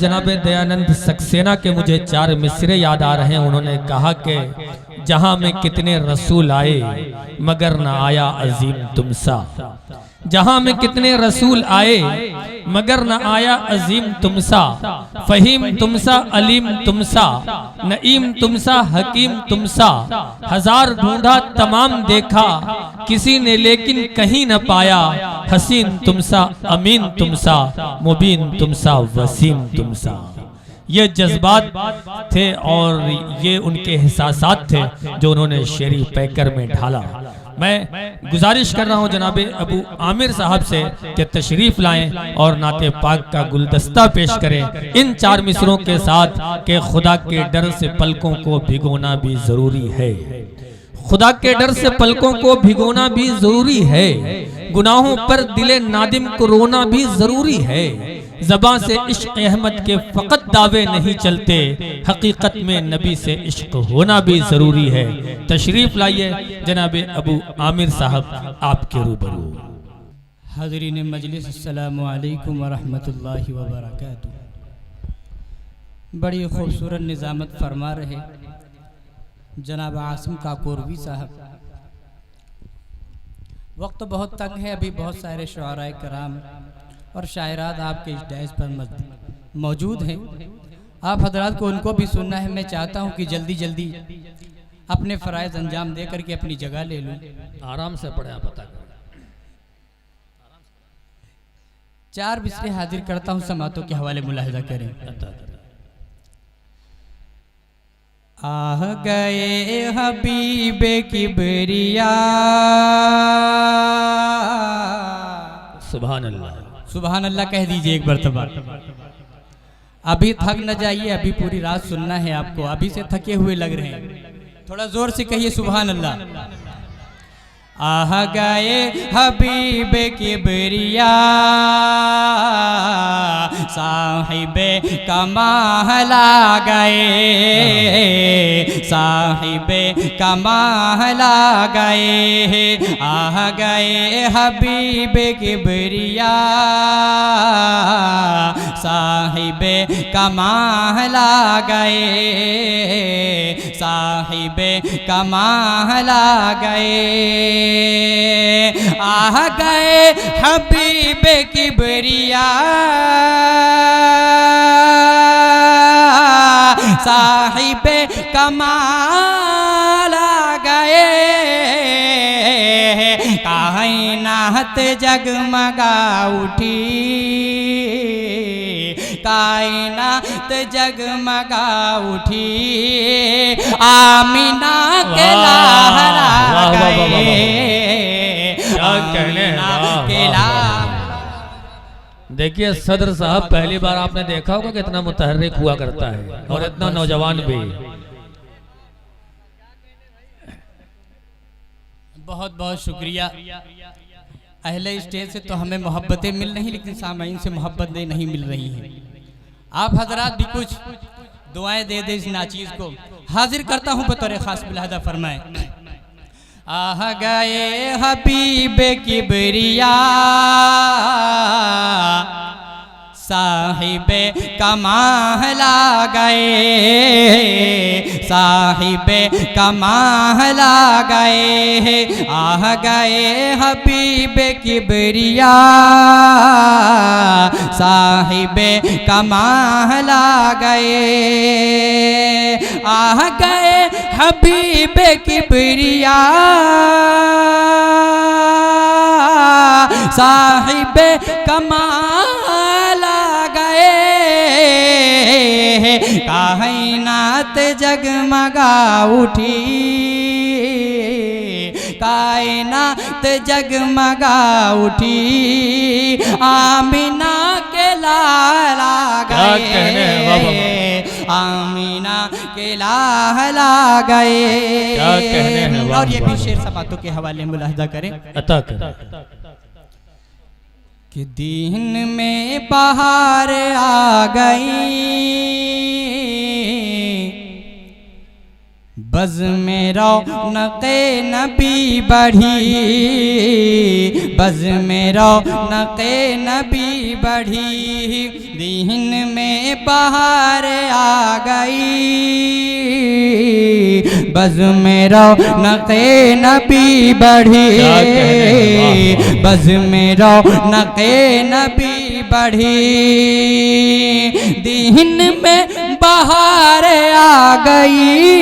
जनाब दयानंद सक्सेना के मुझे 4 मिसरे याद आ रहे हैं। उन्होंने कहा कि जहां में कितने रसूल आए मगर न आया अजीम तुमसा, जहां में कितने रसूल आए मगर न आया अजीम तुमसा, फहीम तुमसा, अलीम तुमसा, नईम तुमसा, हकीम तुमसा, हजार ढूंढा तमाम देखा किसी ने लेकिन कहीं न पाया, हसीन तुमसा, अमीन तुमसा, मुबीन तुमसा, वसीम तुमसा। ये जज्बात थे और ये उनके एहसासात थे जो उन्होंने शेरी पैकर में ढाला। मैं गुजारिश कर रहा हूं जनाबे अबू आमिर साहब से कि तशरीफ लाएं और नाते पाक का गुलदस्ता पेश करें इन 4 मिसरों के साथ कि खुदा के डर से पलकों को भिगोना भी जरूरी है, खुदा के डर से पलकों को भिगोना भी जरूरी है, गुनाहों पर दिले नादिम को रोना भी जरूरी है, ज़बां से इश्क अहमद के फ़कत दावे नहीं चलते, हकीकत में नबी से इश्क होना भी ज़रूरी है। तशरीफ़ लाइए जनाबे अबू आमिर साहब आपके रूबरू। हाज़रीन मजलिस, अस्सलामु अलैकुम व रहमतुल्लाहि व बरकातुहू। बड़ी खूबसूरत निज़ामत फरमा रहे जनाब आसिम काकोरवी साहब। वक्त बहुत तंग है, अभी बहुत सारे शुआराए कराम और शायरात आपके इस डैश पर मौजूद हैं। आप हजरात को उनको भी सुनना है। मैं चाहता हूं कि जल्दी जल्दी अपने फ़राइज़ अंजाम दे करके अपनी जगह ले लूं। आराम से पढ़े, आप पता करें। 4 मिसरे हाजिर करता हूं, समातों के हवाले मुलाहिज़ा करें। आह गए हबीबे किबरिया, सुभान अल्लाह, सुभान अल्लाह कह दीजिए एक मरतबा। अभी थक न जाइए, अभी पूरी रात सुनना है आपको। अभी से थके हुए लग रहे हैं, थोड़ा जोर से कहिए सुभान अल्लाह। आह गए हबीबे किबरिया, साहिबे कमाहला गए, साहिबे कमाहला गए। आह गए हबीबे किबरिया, साहिबे कमाहला गए, साहिबे कमाहला गए। आह गए हबीबे किबरिया, साहिबे कमाल आ गए। कायनात जगमगा उठी, कायनात जगमगा उठी, आमीना के लहरा गए, आमीना के लहरा। देखिए सदर साहब, पहली बार आपने देखा होगा कितना मुतहर्रिक हुआ करता है और इतना नौजवान भी। बहुत बहुत शुक्रिया। अहले स्टेज से तो हमें मोहब्बतें मिल रही, लेकिन सामाइन से मोहब्बतें नहीं मिल रही हैं। आप हजरात भी कुछ दुआएं दे दे इस नाचीज को। हाजिर करता हूँ बतौर खास मुलाहजा फरमाए। आह गए हबीबे किबरिया, साहिबे कमाहला गए, साहिबे कमाहला गए। आह गए हबीबे किबरिया, साहिबे कमाहला गए। आह गए हबीबे किबरिया, साहिबे कमाल आ गए। कायनात जगमगा उठी, कायनात जगमगा उठी, आमीना के लाला गए, आमीना के लाला गए। और ये भी शेर समातों के हवाले मुलाहिजा करें, अता करें। कि दीन में बहार आ गई, बज़ में रौनक़े नबी बढ़ी, बज़ में रौनक़े नबी बढ़ी, दीन में बहार आ गई। बज़ में रौनक़े नबी बढ़ी, बज़ में रौनक़े नबी बढ़ी, दीन में बहार आ गई।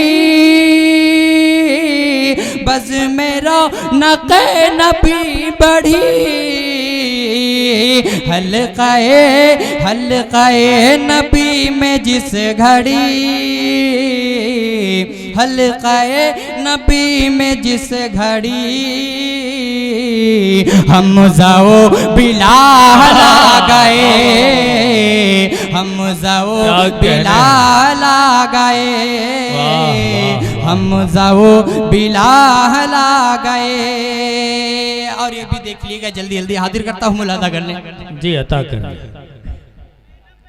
बज़ में रौनक़े नबी बढ़ी, हल्क़ाए नबी में जिस घड़ी, हल्क़ाए नबी में जिस घड़ी, हमज़ा ओ बिलाल आ गए, हमज़ा ओ बिलाल आ गए, हमज़ा ओ बिलाल आ गए। और ये भी देख लीजिएगा, जल्दी जल्दी हाजिर करता हूँ, मुलादा कर लें। जी अता कर।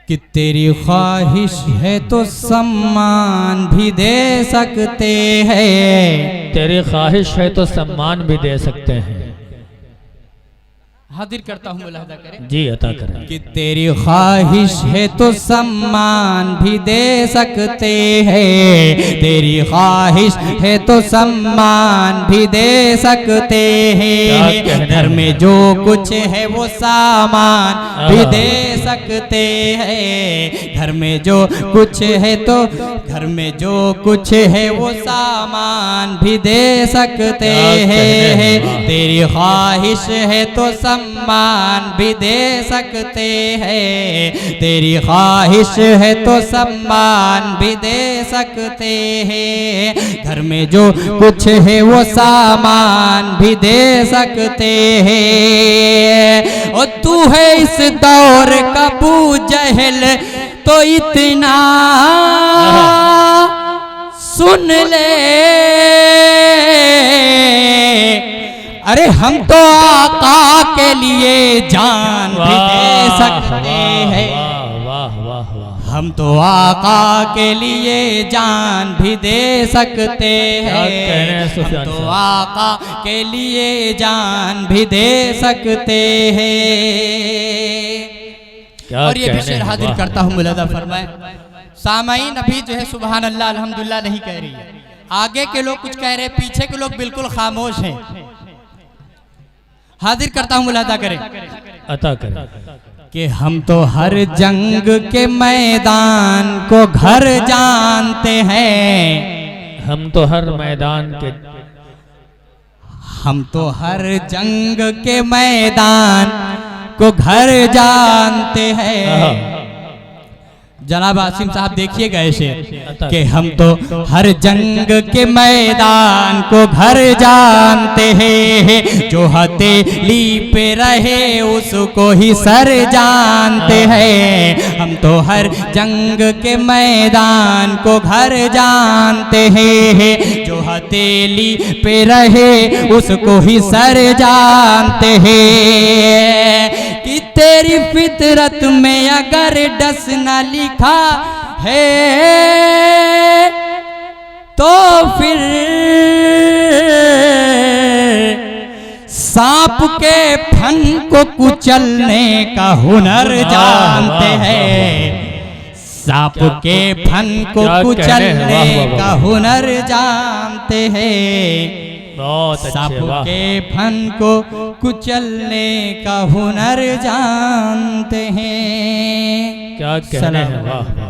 कि तेरी ख्वाहिश है तो सम्मान भी दे सकते हैं, तेरी ख्वाहिश है तो सम्मान भी दे सकते हैं। हाजिर करता हूँ, मुलादा करें। जी अता करें। कि तेरी ख्वाहिश है तो सम्मान भी दे सकते हैं, तेरी ख्वाहिश है तो सम्मान भी दे सकते हैं। घर में जो कुछ है वो सामान भी दे सकते हैं, घर में जो कुछ है तो, घर में जो कुछ है वो सामान भी दे सकते हैं। तेरी ख्वाहिश है तो सम्मान भी दे सकते हैं, तेरी ख्वाहिश है तो सम्मान भी दे सकते हैं। घर में जो कुछ है वो सामान भी दे सकते हैं। और तू है इस दौर का अबू जहल तो इतना सुन ले, अरे हम तो आका के लिए जान भी दे सकते हैं, हम तो आका के लिए जान भी दे सकते हैं, हम तो आका के लिए जान भी दे सकते हैं। और ये भी शेर हाजिर करता हूँ, मुलादा फरमाए। सामाईन अभी जो है सुबहान अल्लाह अल्हम्दुलिल्लाह नहीं कह रही है, आगे के लोग कुछ कह रहे हैं, पीछे के लोग बिल्कुल खामोश हैं। हाजिर करता हूँ, मुलादा करें। अता करें। कि हम तो हर जंग के मैदान को घर जानते हैं, हम तो हर मैदान के, हम तो हर जंग के मैदान को घर जानते हैं। जनाब आसिम साहब देखिएगा ऐसे कि हम तो हर जंग के मैदान को घर जानते हैं, जो हथेली पे रहे उसको ही सर जानते हैं। हम तो हर जंग के मैदान को घर जानते हैं, जो हथेली पे रहे उसको ही सर जानते हैं। कि तेरी फितरत में अगर डस न लिखा है तो फिर सांप के फन को कुचलने का हुनर जानते हैं, सांप के फन को कुचलने का हुनर जानते हैं। सांप के फन को कुचलने का हुनर जानते हैं। क्या कहने हैं, वाह।